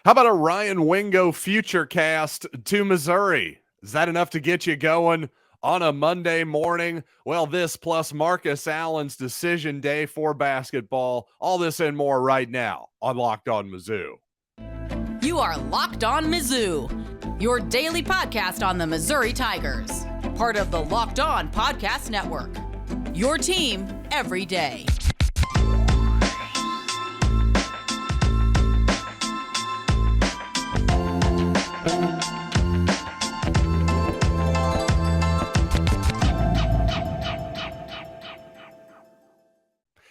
How about a Ryan Wingo future cast to Missouri? Is that enough to get you going on a Monday morning? Well, this plus Marcus Allen's decision day for basketball. All this and more right now on Locked On Mizzou. You are Locked On Mizzou, your daily podcast on the Missouri Tigers. Part of the Locked On Podcast Network. Your team every day.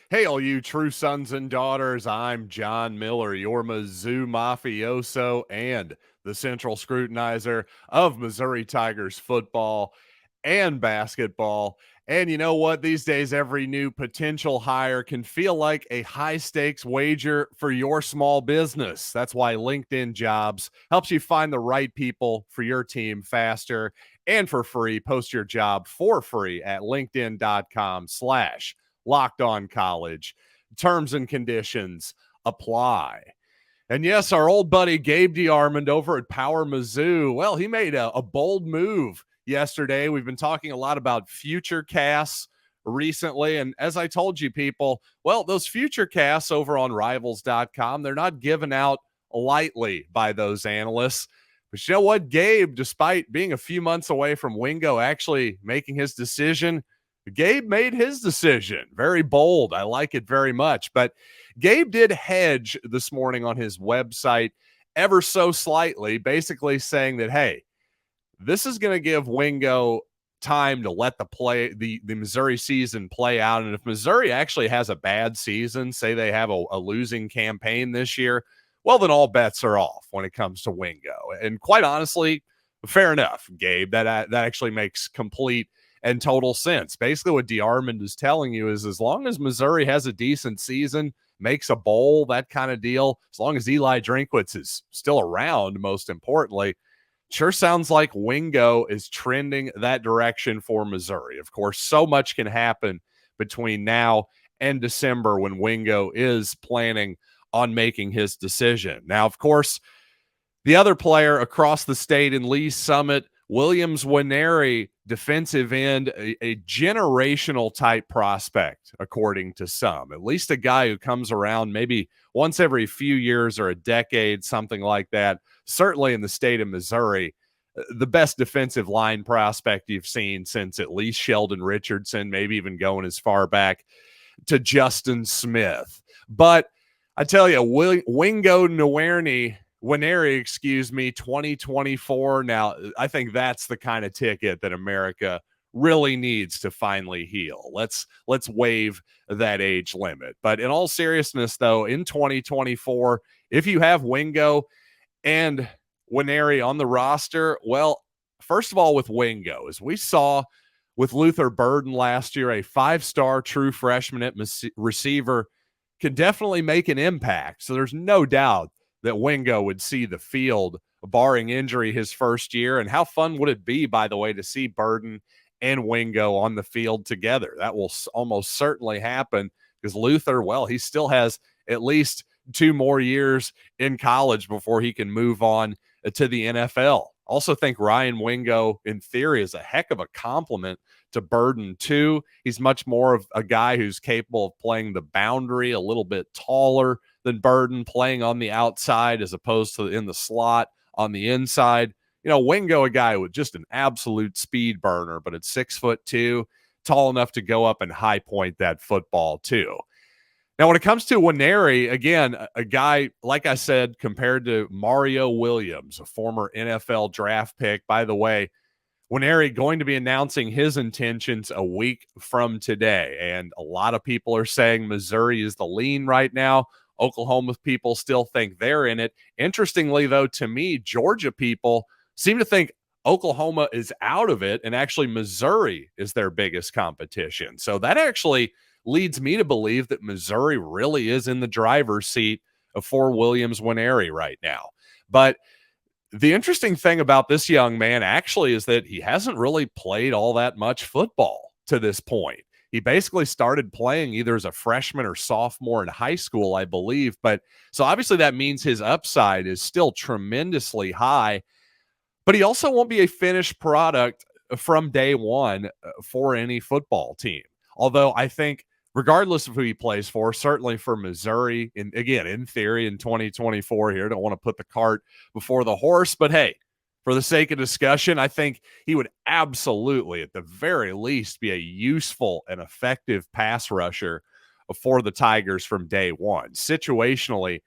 Hey, all you true sons and daughters, I'm John Miller, your Mizzou mafioso and the central scrutinizer of Missouri Tigers football and basketball. And you know what? These days, every new potential hire can feel like a high-stakes wager for your small business. That's why LinkedIn Jobs helps you find the right people for your team faster and for free. Post your job for free at linkedin.com/Locked On College. Terms and conditions apply. And yes, our old buddy Gabe DeArmond over at Power Mizzou, well, he made a bold move yesterday. We've been talking a lot about future casts recently. And as I told you people, well, those future casts over on rivals.com, they're not given out lightly by those analysts. But you know what? Gabe, despite being a few months away from Wingo actually making his decision, Gabe made his decision. Very bold. I like it very much. But Gabe did hedge this morning on his website ever so slightly, basically saying that, hey, this is going to give Wingo time to let the Missouri season play out. And if Missouri actually has a bad season, say they have a losing campaign this year, well, then all bets are off when it comes to Wingo. And quite honestly, fair enough, Gabe. That actually makes complete and total sense. Basically, what DeArmond is telling you is as long as Missouri has a decent season, makes a bowl, that kind of deal, as long as Eli Drinkwtiz is still around, most importantly, sure sounds like Wingo is trending that direction for Missouri. Of course, so much can happen between now and December when Wingo is planning on making his decision. Now, of course, the other player across the state in Lee's Summit, Williams Nwaneri, defensive end, a generational type prospect, according to some. At least a guy who comes around maybe once every few years or a decade, something like that. Certainly in the state of Missouri, the best defensive line prospect you've seen since at least Sheldon Richardson, maybe even going as far back to Justin Smith. But I tell you, Wingo Nwaneri, 2024. Now, I think that's the kind of ticket that America really needs to finally heal. Let's waive that age limit. But in all seriousness, though, in 2024, if you have Wingo and Nwaneri on the roster, well, first of all, with Wingo, as we saw with Luther Burden last year, a 5-star true freshman at receiver, can definitely make an impact. So there's no doubt that Wingo would see the field, barring injury, his first year. And how fun would it be, by the way, to see Burden and Wingo on the field together? That will almost certainly happen because Luther, well, he still has at least 2 more years in college before he can move on to the NFL. Also think Ryan Wingo, in theory, is a heck of a compliment to Burden, too. He's much more of a guy who's capable of playing the boundary, a little bit taller than Burden, playing on the outside as opposed to in the slot on the inside. You know, Wingo, a guy with just an absolute speed burner, but at 6'2", tall enough to go up and high point that football, too. Now, when it comes to Nwaneri, again, a guy, like I said, compared to Mario Williams, a former NFL draft pick. By the way, Nwaneri going to be announcing his intentions a week from today. And a lot of people are saying Missouri is the lean right now. Oklahoma people still think they're in it. Interestingly, though, to me, Georgia people seem to think Oklahoma is out of it, and actually Missouri is their biggest competition. So that actually leads me to believe that Missouri really is in the driver's seat for Williams Nwaneri right now. But the interesting thing about this young man actually is that he hasn't really played all that much football to this point. he basically started playing either as a freshman or sophomore in high school, I believe. But so obviously that means his upside is still tremendously high, but he also won't be a finished product from day one for any football team. Although I think regardless of who he plays for, certainly for Missouri, and again, in theory, in 2024 here, don't want to put the cart before the horse, but hey, for the sake of discussion, I think he would absolutely, at the very least, be a useful and effective pass rusher for the Tigers from day one, situationally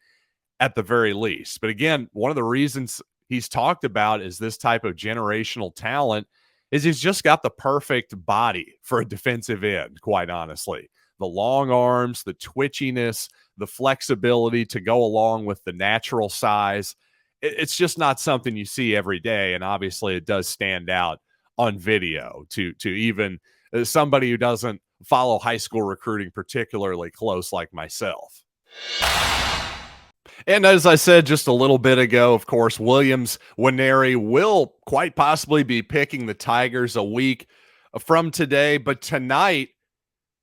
at the very least. But again, one of the reasons he's talked about is this type of generational talent is he's just got the perfect body for a defensive end, quite honestly. The long arms, the twitchiness, the flexibility to go along with the natural size. It's just not something you see every day, and obviously it does stand out on video to even somebody who doesn't follow high school recruiting particularly close like myself. And as I said just a little bit ago, of course, Nwaneri will quite possibly be picking the Tigers a week from today, but tonight,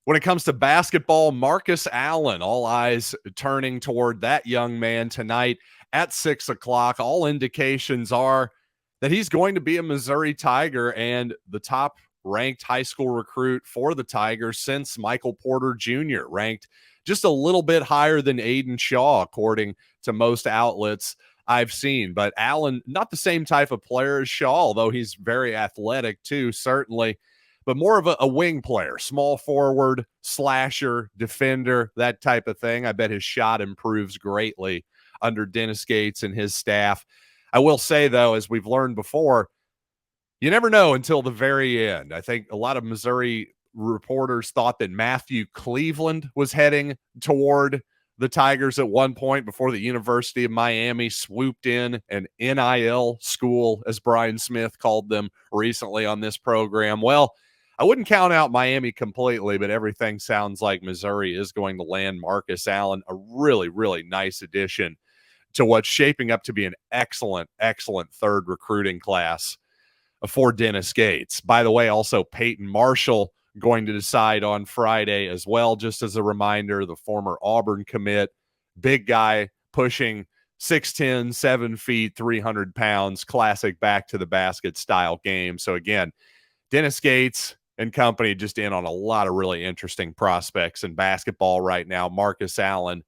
when it comes to basketball, Marcus Allen, all eyes turning toward that young man tonight at 6 o'clock. All indications are that he's going to be a Missouri Tiger and the top ranked high school recruit for the Tigers since Michael Porter Jr., ranked just a little bit higher than Aiden Shaw, according to most outlets I've seen. But Allen, not the same type of player as Shaw, although he's very athletic too, certainly, but more of a wing player, small forward, slasher, defender, that type of thing. I bet his shot improves greatly under Dennis Gates and his staff. I will say, though, as we've learned before, you never know until the very end. I think a lot of Missouri reporters thought that Matthew Cleveland was heading toward the Tigers at one point before the University of Miami swooped in, an NIL school, as Brian Smith called them recently on this program. Well, I wouldn't count out Miami completely, but everything sounds like Missouri is going to land Marcus Allen, a really, really nice addition to what's shaping up to be an excellent, excellent third recruiting class for Dennis Gates. By the way, also Peyton Marshall going to decide on Friday as well. Just as a reminder, the former Auburn commit, big guy pushing 6'10", 7 feet, 300 pounds, classic back to the basket style game. So again, Dennis Gates and company just in on a lot of really interesting prospects in basketball right now. Marcus Allen,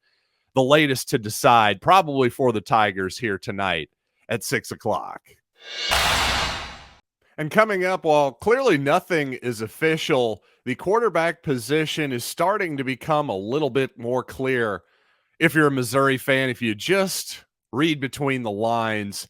the latest to decide, probably for the Tigers here tonight at 6 o'clock. And coming up, while clearly nothing is official, the quarterback position is starting to become a little bit more clear. If you're a Missouri fan, if you just read between the lines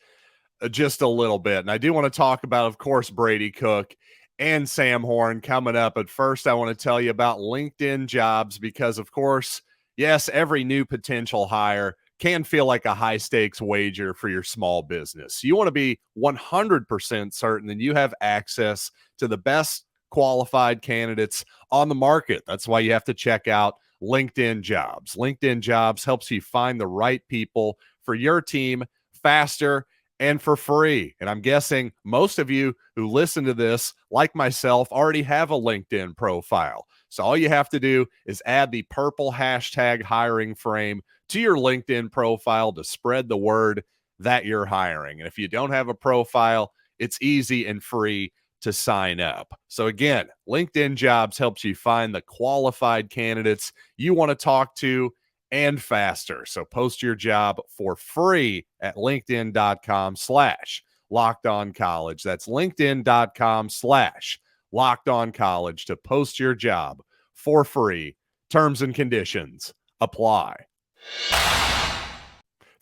just a little bit. And I do want to talk about, of course, Brady Cook and Sam Horn coming up. But first, I want to tell you about LinkedIn Jobs because, of course, yes, every new potential hire can feel like a high-stakes wager for your small business. You want to be 100% certain that you have access to the best qualified candidates on the market. That's why you have to check out LinkedIn Jobs. LinkedIn Jobs helps you find the right people for your team faster and for free. And I'm guessing most of you who listen to this, like myself, already have a LinkedIn profile. So all you have to do is add the purple hashtag hiring frame to your LinkedIn profile to spread the word that you're hiring. And if you don't have a profile, it's easy and free to sign up. So again, LinkedIn Jobs helps you find the qualified candidates you want to talk to and faster. So post your job for free at linkedin.com/LockedOnCollege. That's linkedin.com/LockedOnCollege to post your job for free. Terms and conditions apply.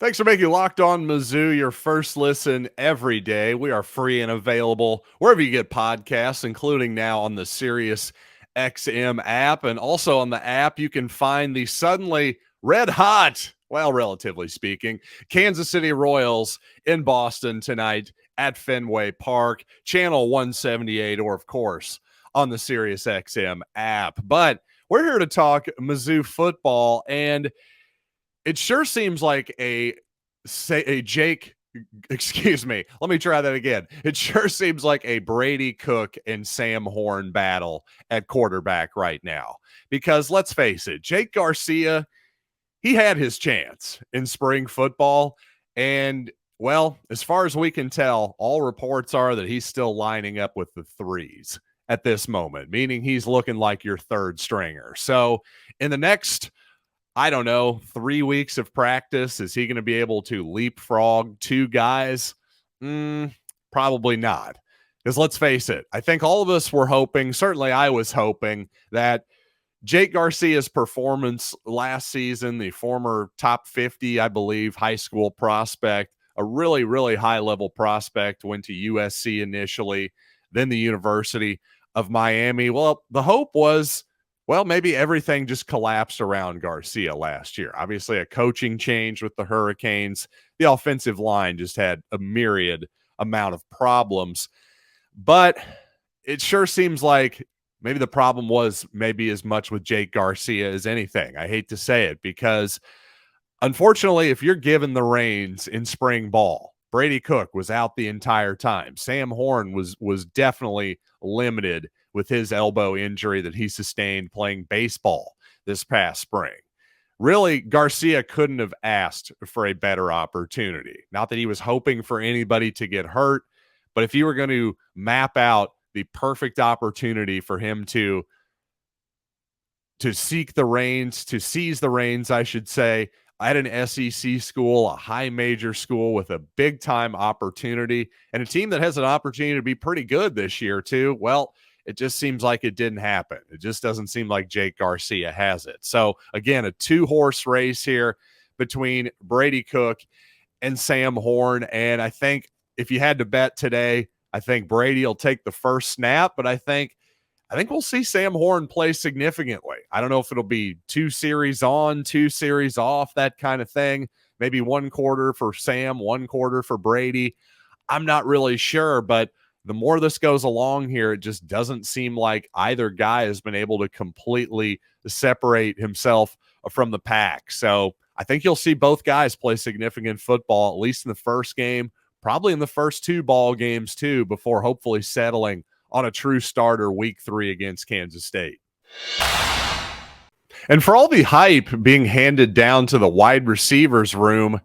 Thanks for making Locked On Mizzou your first listen every day. We are free and available wherever you get podcasts, including now on the Sirius XM app. And also on the app, you can find the suddenly red hot, well, relatively speaking, Kansas City Royals in Boston tonight at Fenway Park, channel 178, or of course on the Sirius XM app. But we're here to talk Mizzou football, and it sure seems like a Jake Excuse me. Let me try that again. It sure seems like a Brady Cook and Sam Horn battle at quarterback right now. Because let's face it, Jake Garcia, he had his chance in spring football. And, well, as far as we can tell, all reports are that he's still lining up with the threes at this moment, meaning he's looking like your third stringer. So in the next, I don't know, 3 weeks of practice, is he going to be able to leapfrog two guys? Probably not. Because let's face it, I think all of us were hoping, certainly I was hoping, that Jake Garcia's performance last season, the former top 50, I believe, high school prospect, a really, really high-level prospect, went to USC initially, then the University of Miami. Well, the hope was, well, maybe everything just collapsed around Garcia last year. Obviously, a coaching change with the Hurricanes. The offensive line just had a myriad amount of problems. But it sure seems like maybe the problem was maybe as much with Jake Garcia as anything. I hate to say it because, unfortunately, if you're given the reins in spring ball, Brady Cook was out the entire time. Sam Horn was definitely limited with his elbow injury that he sustained playing baseball this past spring. Really, Garcia couldn't have asked for a better opportunity. Not that he was hoping for anybody to get hurt, but if you were going to map out the perfect opportunity for him to seek the reins, to seize the reins, I should say, at an SEC school, a high major school with a big time opportunity and a team that has an opportunity to be pretty good this year too. Well, it just seems like it didn't happen. It just doesn't seem like Jake Garcia has it. So again, a 2-horse race here between Brady Cook and Sam Horn. And I think if you had to bet today, I think Brady will take the first snap, but I think we'll see Sam Horn play significantly. I don't know if it'll be 2 series on, 2 series off, that kind of thing. Maybe 1 quarter for Sam, 1 quarter for Brady. I'm not really sure, but the more this goes along here, it just doesn't seem like either guy has been able to completely separate himself from the pack. So I think you'll see both guys play significant football, at least in the first game, probably in the first 2 ball games too, before hopefully settling on a true starter week 3 against Kansas State. And for all the hype being handed down to the wide receivers room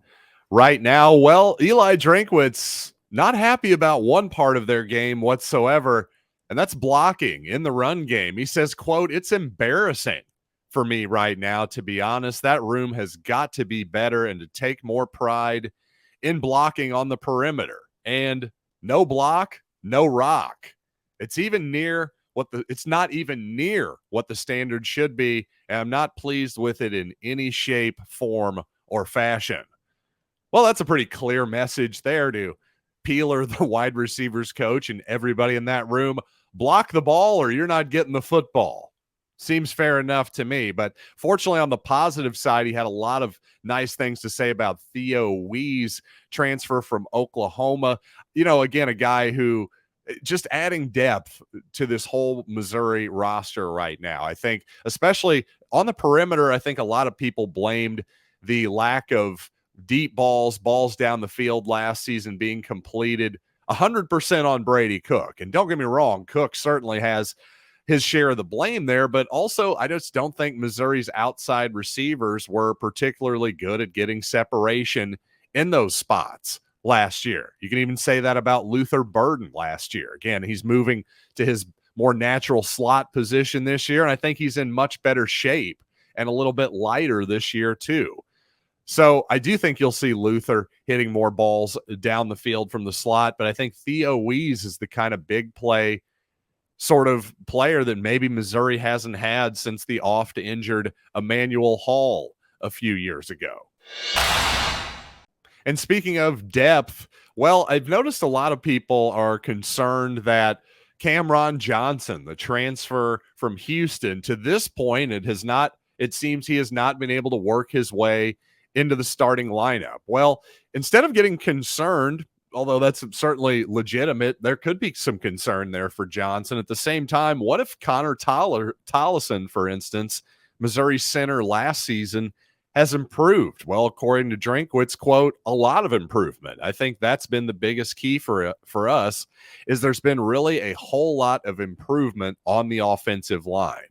right now, well, Eli Drinkwtiz not happy about one part of their game whatsoever, and that's blocking in the run game. He says, quote, "It's embarrassing for me right now, to be honest. That room has got to be better and to take more pride in blocking on the perimeter. And no block, no rock. It's not even near what the standard should be, and I'm not pleased with it in any shape, form, or fashion." Well, that's a pretty clear message there to Peeler, the wide receivers coach, and everybody in that room. Block the ball or you're not getting the football. Seems fair enough to me. But fortunately, on the positive side, he had a lot of nice things to say about Theo Wease, transfer from Oklahoma. You know, again, a guy who just adding depth to this whole Missouri roster right now. I think, especially on the perimeter, I think a lot of people blamed the lack of deep balls down the field last season being completed 100% on Brady Cook. And don't get me wrong, Cook certainly has his share of the blame there, but also I just don't think Missouri's outside receivers were particularly good at getting separation in those spots last year. You can even say that about Luther Burden last year. Again, he's moving to his more natural slot position this year, and I think he's in much better shape and a little bit lighter this year too. So I do think you'll see Luther hitting more balls down the field from the slot, but I think Theo Wease is the kind of big play sort of player that maybe Missouri hasn't had since the oft-injured Emmanuel Hall a few years ago. And speaking of depth, well, I've noticed a lot of people are concerned that Cameron Johnson, the transfer from Houston, to this point, it seems he has not been able to work his way into the starting lineup. Well, instead of getting concerned, although that's certainly legitimate, there could be some concern there for Johnson. At the same time, what if Connor Tollison, for instance, Missouri center last season, has improved. Well, according to Drinkwtiz, quote, a lot of improvement. I think that's been the biggest key for us, is there's been really a whole lot of improvement on the offensive line.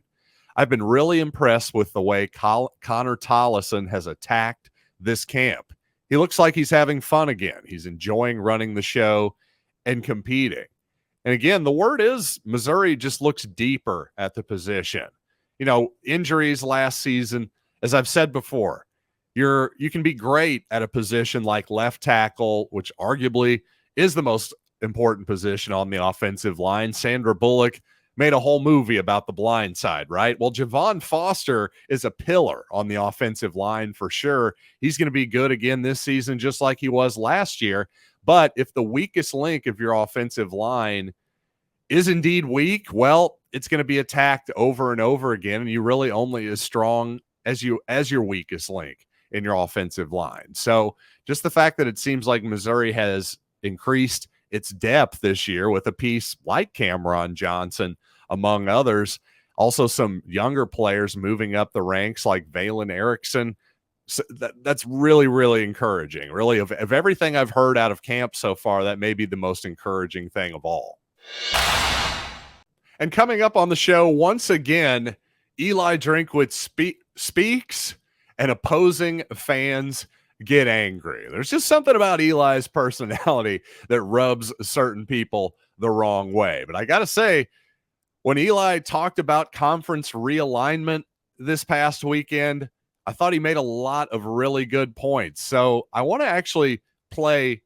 I've been really impressed with the way Connor Tollison has attacked this camp. He looks like he's having fun again. He's enjoying running the show and competing. And again, the word is Missouri just looks deeper at the position. You know, injuries last season, as I've said before, you can be great at a position like left tackle, which arguably is the most important position on the offensive line. Sandra Bullock made a whole movie about the blind side, right? Well, Javon Foster is a pillar on the offensive line for sure. He's going to be good again this season, just like he was last year. But if the weakest link of your offensive line is indeed weak, well, it's going to be attacked over and over again, and you really only as strong as your weakest link in your offensive line. So just the fact that it seems like Missouri has increased its depth this year with a piece like Cameron Johnson, among others, also some younger players moving up the ranks like Valen Erickson. So that's really, really encouraging. Really, of everything I've heard out of camp so far, that may be the most encouraging thing of all. And coming up on the show, once again, Eli Drinkwtiz speaks and opposing fans get angry. There's just something about Eli's personality that rubs certain people the wrong way. But I got to say, when Eli talked about conference realignment this past weekend, I thought he made a lot of really good points. So I want to actually play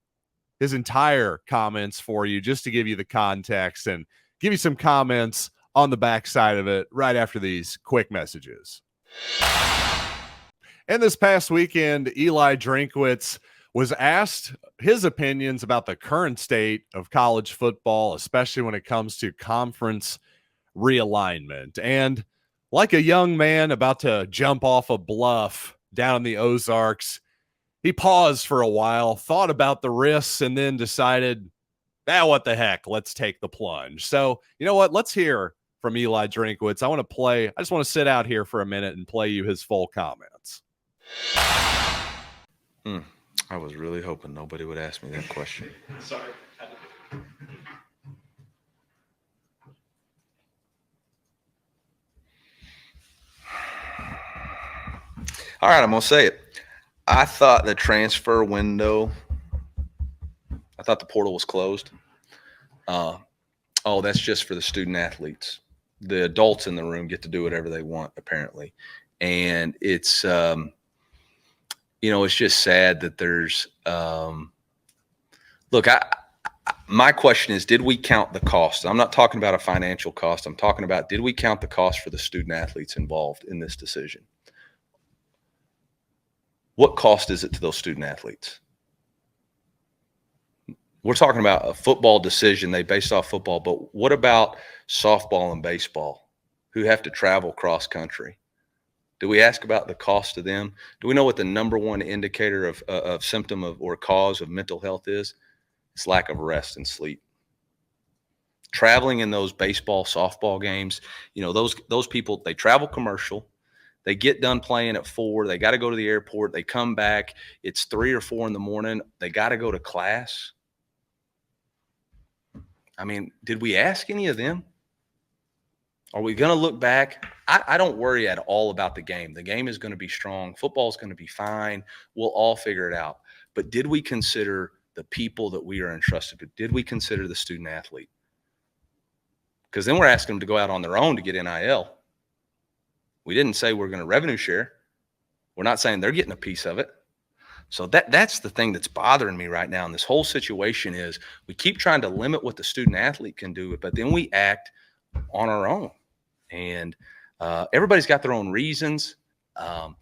his entire comments for you just to give you the context and give you some comments on the backside of it right after these quick messages. And this past weekend, Eli Drinkwtiz was asked his opinions about the current state of college football, especially when it comes to conference realignment. And like a young man about to jump off a bluff down in the Ozarks, he paused for a while, thought about the risks, and then decided, what the heck, let's take the plunge. So, you know what? Let's hear from Eli Drinkwtiz. I just want to sit out here for a minute and play you his full comments. I was really hoping nobody would ask me that question. Sorry. All right, I'm going to say it. I thought the transfer window, I thought the portal was closed. That's just for the student athletes. The adults in the room get to do whatever they want, apparently. And it's, it's just sad that there's, my question is, did we count the cost? I'm not talking about a financial cost. I'm talking about, did we count the cost for the student athletes involved in this decision? What cost is it to those student athletes? We're talking about a football decision. They based off football, but what about softball and baseball who have to travel cross country? Do we ask about the cost to them? Do we know what the number one indicator of symptom of or cause of mental health is? It's lack of rest and sleep. Traveling in those baseball, softball games, those people, they travel commercial. They get done playing at 4. They got to go to the airport. They come back. It's 3 or 4 in the morning. They got to go to class. I mean, did we ask any of them? Are we going to look back? I don't worry at all about the game. The game is going to be strong. Football is going to be fine. We'll all figure it out. But did we consider the people that we are entrusted with? Did we consider the student athlete? Because then we're asking them to go out on their own to get NIL. We didn't say we're going to revenue share. We're not saying they're getting a piece of it. So that's the thing that's bothering me right now in this whole situation is we keep trying to limit what the student athlete can do, but then we act on our own. And everybody's got their own reasons. And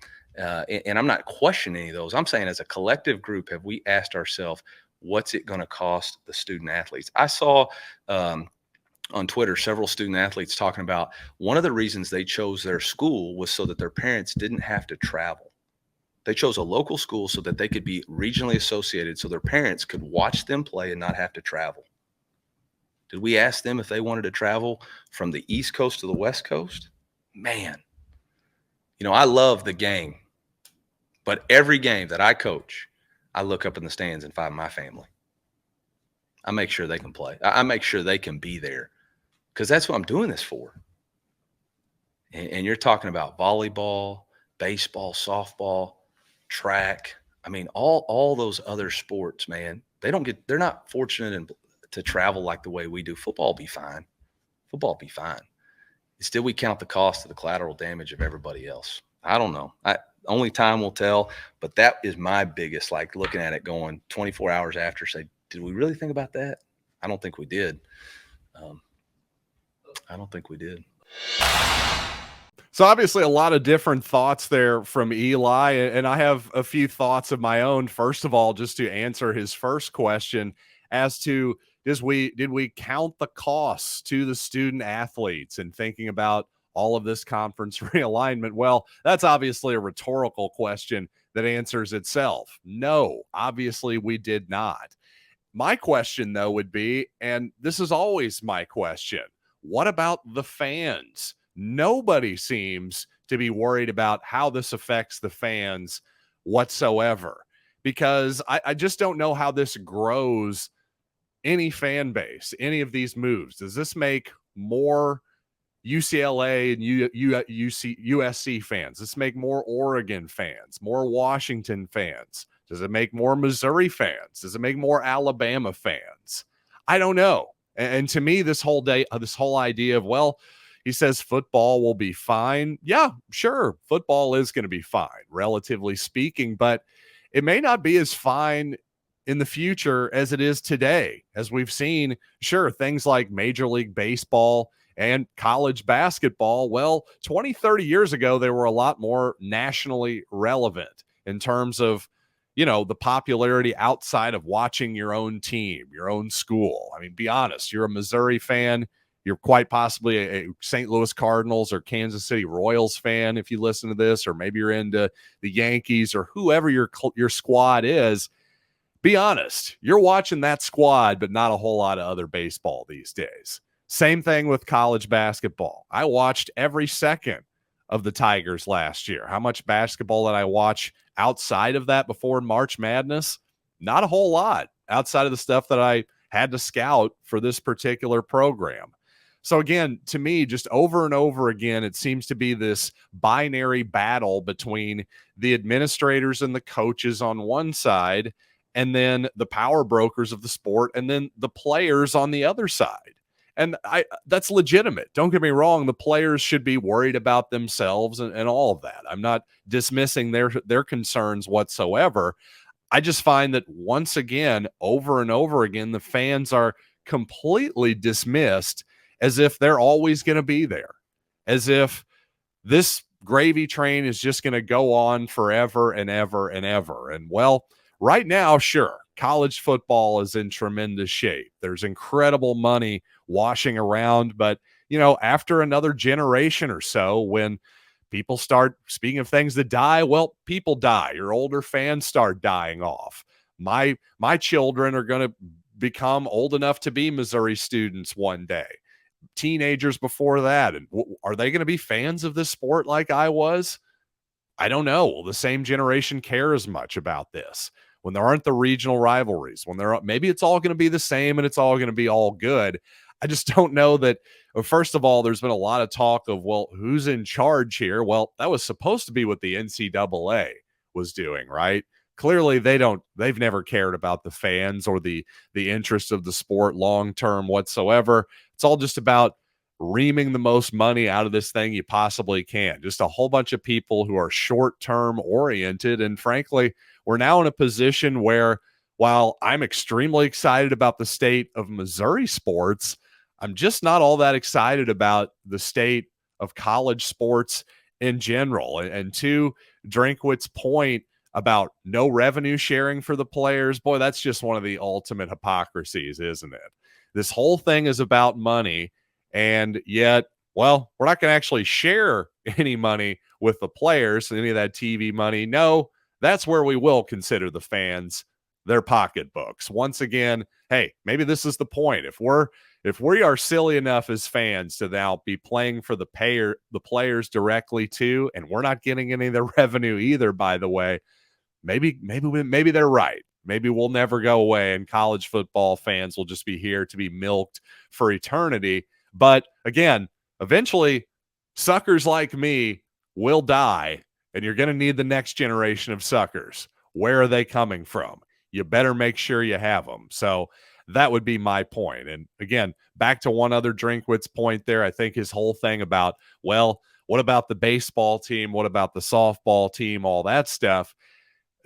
I'm not questioning any of those. I'm saying as a collective group, have we asked ourselves, what's it going to cost the student athletes? I saw on Twitter several student athletes talking about one of the reasons they chose their school was so that their parents didn't have to travel. They chose a local school so that they could be regionally associated so their parents could watch them play and not have to travel. Did we ask them if they wanted to travel from the East Coast to the West Coast? Man, I love the game, But every game that I coach, I look up in the stands and find my family. I make sure they can play. I make sure they can be there because that's what I'm doing this for. And you're talking about volleyball, baseball, softball, track. I mean, all those other sports, man, they're not fortunate to travel like the way we do. Football will be fine. Football will be fine. Still, we count the cost of the collateral damage of everybody else. I don't know. Only time will tell, but that is my biggest, like looking at it going 24 hours after, say, did we really think about that? I don't think we did. I don't think we did. So obviously a lot of different thoughts there from Eli, and I have a few thoughts of my own. First of all, just to answer his first question as to did we count the costs to the student athletes and thinking about all of this conference realignment? Well, that's obviously a rhetorical question that answers itself. No, obviously we did not. My question, though, would be, and this is always my question, what about the fans? Nobody seems to be worried about how this affects the fans whatsoever, because I just don't know how this grows any fan base, any of these moves. Does this make more UCLA and USC fans? Does this make more Oregon fans, more Washington fans? Does it make more Missouri fans? Does it make more Alabama fans? I don't know. And to me, this whole idea of, well, he says football will be fine. Yeah, sure. Football is going to be fine, relatively speaking, but it may not be as fine in the future as it is today. As we've seen, sure, things like Major League Baseball and college basketball, well, 20, 30 years ago, they were a lot more nationally relevant in terms of, the popularity outside of watching your own team, your own school. I mean, be honest, you're a Missouri fan. You're quite possibly a St. Louis Cardinals or Kansas City Royals fan if you listen to this, or maybe you're into the Yankees or whoever your squad is. Be honest, you're watching that squad, but not a whole lot of other baseball these days. Same thing with college basketball. I watched every second of the Tigers last year. How much basketball did I watch outside of that before March Madness? Not a whole lot outside of the stuff that I had to scout for this particular program. So again, to me, just over and over again, it seems to be this binary battle between the administrators and the coaches on one side, and then the power brokers of the sport, and then the players on the other side. And that's legitimate. Don't get me wrong. The players should be worried about themselves and all of that. I'm not dismissing their concerns whatsoever. I just find that once again, over and over again, the fans are completely dismissed as if they're always going to be there, as if this gravy train is just going to go on forever and ever and ever. And well, right now, sure, college football is in tremendous shape. There's incredible money washing around, but after another generation or so, when people start, speaking of things that die, well, people die. Your older fans start dying off. My children are going to become old enough to be Missouri students one day. Teenagers before that. And are they going to be fans of this sport like I was? I don't know. Will the same generation care as much about this? When there aren't the regional rivalries, maybe it's all going to be the same and it's all going to be all good. I just don't know that. First of all, there's been a lot of talk of, well, who's in charge here? Well, that was supposed to be what the NCAA was doing, right? Clearly they've never cared about the fans or the interest of the sport long-term whatsoever. It's all just about reaming the most money out of this thing you possibly can. Just a whole bunch of people who are short-term oriented. And frankly, we're now in a position where, while I'm extremely excited about the state of Missouri sports, I'm just not all that excited about the state of college sports in general. And to Drinkwitz's point about no revenue sharing for the players, boy, that's just one of the ultimate hypocrisies, isn't it? This whole thing is about money, and yet, well, we're not going to actually share any money with the players, any of that TV money. No, that's where we will consider the fans their pocketbooks. Once again, hey, maybe this is the point. If we are silly enough as fans to now be playing for the players directly too, and we're not getting any of the revenue either, by the way, maybe they're right. Maybe we'll never go away and college football fans will just be here to be milked for eternity. But again, eventually suckers like me will die, and you're going to need the next generation of suckers. Where are they coming from? You better make sure you have them. So that would be my point. And again, back to one other Drinkwitz point there, I think his whole thing about, well, what about the baseball team? What about the softball team? All that stuff.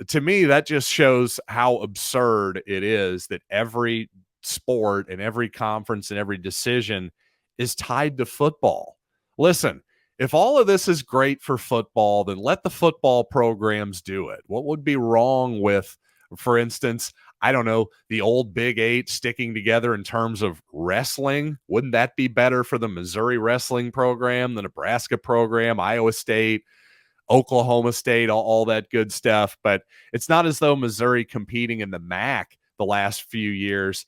To me, that just shows how absurd it is that every sport and every conference and every decision is tied to football. Listen, if all of this is great for football, then let the football programs do it. What would be wrong with, for instance, I don't know, the old Big Eight sticking together in terms of wrestling? Wouldn't that be better for the Missouri wrestling program, the Nebraska program, Iowa State, Oklahoma State, all that good stuff? But it's not as though Missouri competing in the MAC the last few years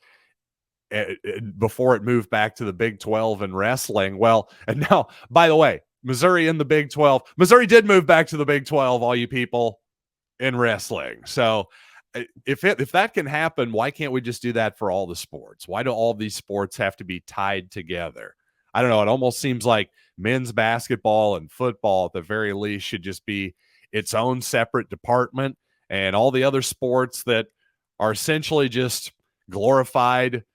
before it moved back to the Big 12 in wrestling. Well, and now, by the way, Missouri in the Big 12. Missouri did move back to the Big 12, all you people, in wrestling. So if that can happen, why can't we just do that for all the sports? Why do all these sports have to be tied together? I don't know. It almost seems like men's basketball and football, at the very least, should just be its own separate department, and all the other sports that are essentially just glorified,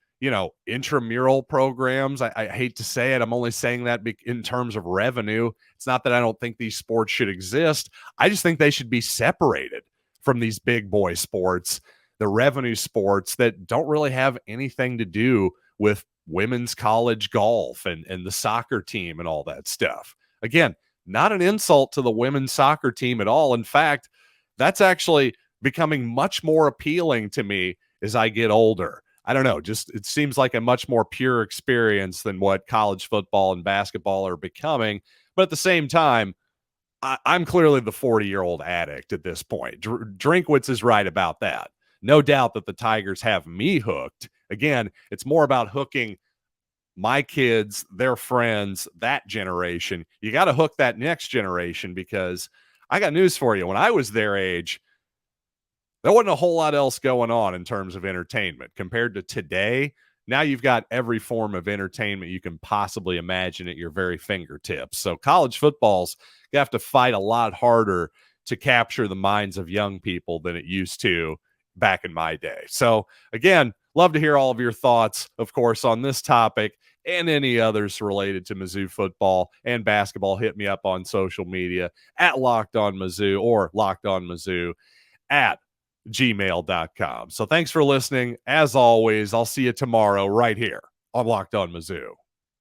intramural programs. I hate to say it. I'm only saying that in terms of revenue. It's not that I don't think these sports should exist. I just think they should be separated from these big boy sports, the revenue sports that don't really have anything to do with women's college golf and the soccer team and all that stuff. Again, not an insult to the women's soccer team at all. In fact, that's actually becoming much more appealing to me as I get older. I don't know, just it seems like a much more pure experience than what college football and basketball are becoming. But at the same time, I'm clearly the 40-year-old addict at this point. Drinkwitz is right about that. No doubt that the Tigers have me hooked. Again, it's more about hooking my kids, their friends, that generation. You got to hook that next generation, because I got news for you. When I was their age, there wasn't a whole lot else going on in terms of entertainment compared to today. Now you've got every form of entertainment you can possibly imagine at your very fingertips. So college football's you have to fight a lot harder to capture the minds of young people than it used to back in my day. So again, love to hear all of your thoughts, of course, on this topic and any others related to Mizzou football and basketball. Hit me up on social media at Locked On Mizzou or Locked On Mizzou at gmail.com. So thanks for listening. As always, I'll see you tomorrow right here on Locked On Mizzou.